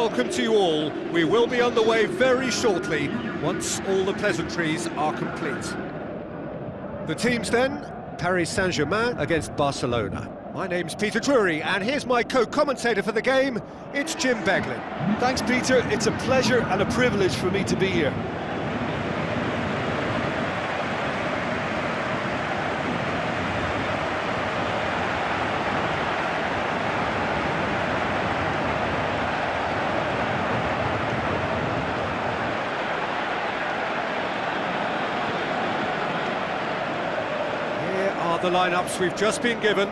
welcome to you all. We will be on the way very shortly, once all the pleasantries are complete. The teams then, Paris Saint-Germain against Barcelona. My name's Peter Drury, and here's my co-commentator for the game, it's Jim Beglin. Thanks, Peter. It's a pleasure and a privilege for me to be here. The lineups we've just been given.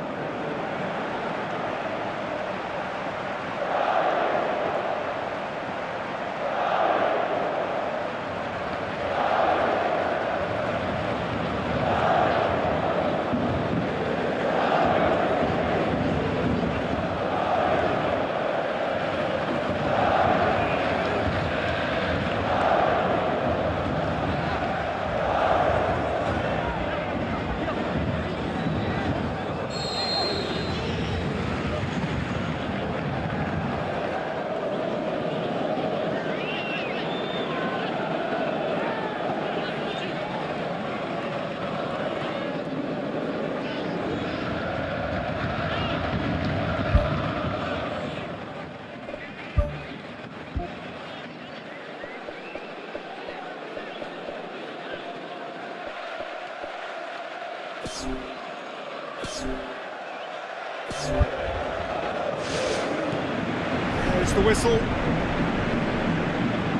There's the whistle.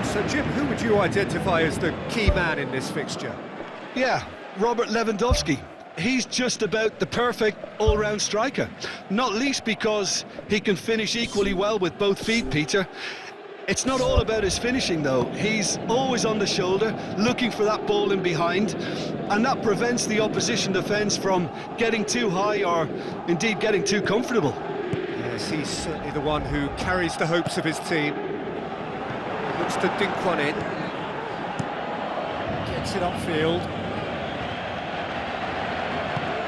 So, Jim, who would you identify as the key man in this fixture? Yeah, Robert Lewandowski. He's just about the perfect all-round striker. Not least because he can finish equally well with both feet, Peter. It's not all about his finishing, though. He's always on the shoulder, looking for that ball in behind, and that prevents the opposition defence from getting too high or, indeed, getting too comfortable. Yes, he's certainly the one who carries the hopes of his team. Looks to dink one in. Gets it upfield.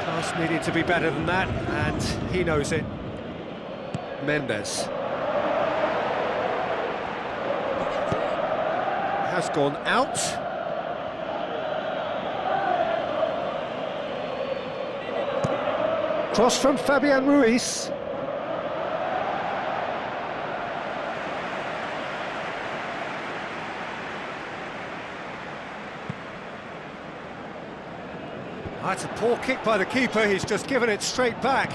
Pass needed to be better than that, and he knows it. Mendes. Has gone out. Cross from Fabian Ruiz. That's a poor kick by the keeper, he's just given it straight back.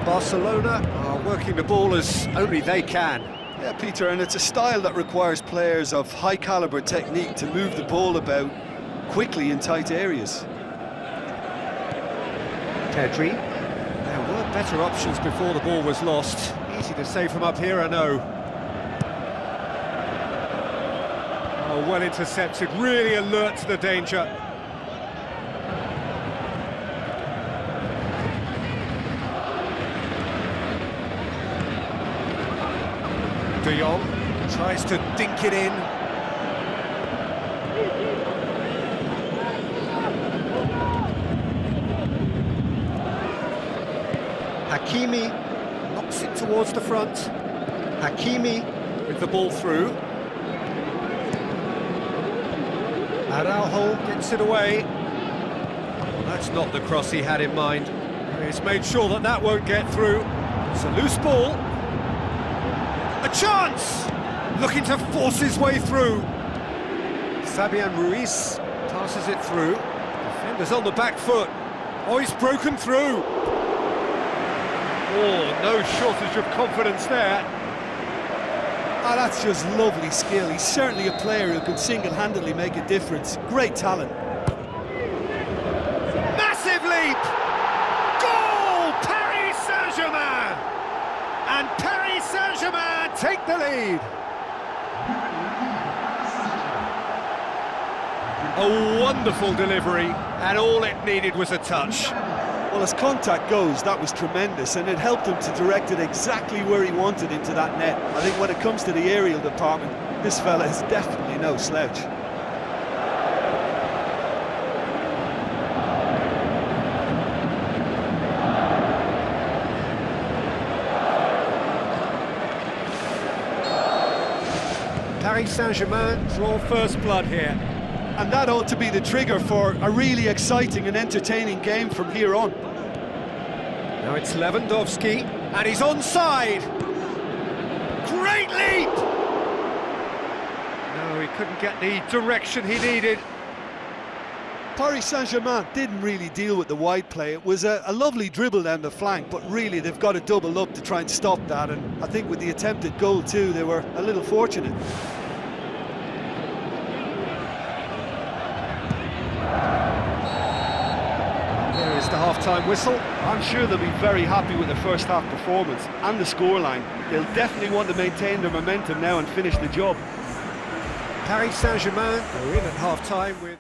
Barcelona are working the ball as only they can. Yeah, Peter, and it's a style that requires players of high-caliber technique to move the ball about quickly in tight areas. Pedri. There were better options before the ball was lost. Easy to save from up here, I know. Oh, well intercepted, really alert to the danger. De Jong tries to dink it in. Hakimi knocks it towards the front. Hakimi with the ball through. Araujo gets it away. Well, that's not the cross he had in mind. He's made sure that that won't get through. It's a loose ball. A chance! Looking to force his way through. Fabian Ruiz passes it through. Defender's on the back foot. Oh, he's broken through. Oh, no shortage of confidence there. Oh, that's just lovely skill. He's certainly a player who can single-handedly make a difference. Great talent. Massive leap! Goal! Paris Saint-Germain! And Paris Saint-Germain take the lead. A wonderful delivery, and all it needed was a touch. Well, as contact goes, that was tremendous, and it helped him to direct it exactly where he wanted into that net. I think when it comes to the aerial department, this fella is definitely no slouch. Paris Saint-Germain draw first blood here. And that ought to be the trigger for a really exciting and entertaining game from here on. Now it's Lewandowski, and he's onside! Great leap! No, he couldn't get the direction he needed. Paris Saint-Germain didn't really deal with the wide play. It was a lovely dribble down the flank, but really they've got to double up to try and stop that, and I think with the attempted goal too, they were a little fortunate. There is the half-time whistle. I'm sure they'll be very happy with the first half performance and the scoreline. They'll definitely want to maintain their momentum now and finish the job. Paris Saint-Germain are in at half-time with...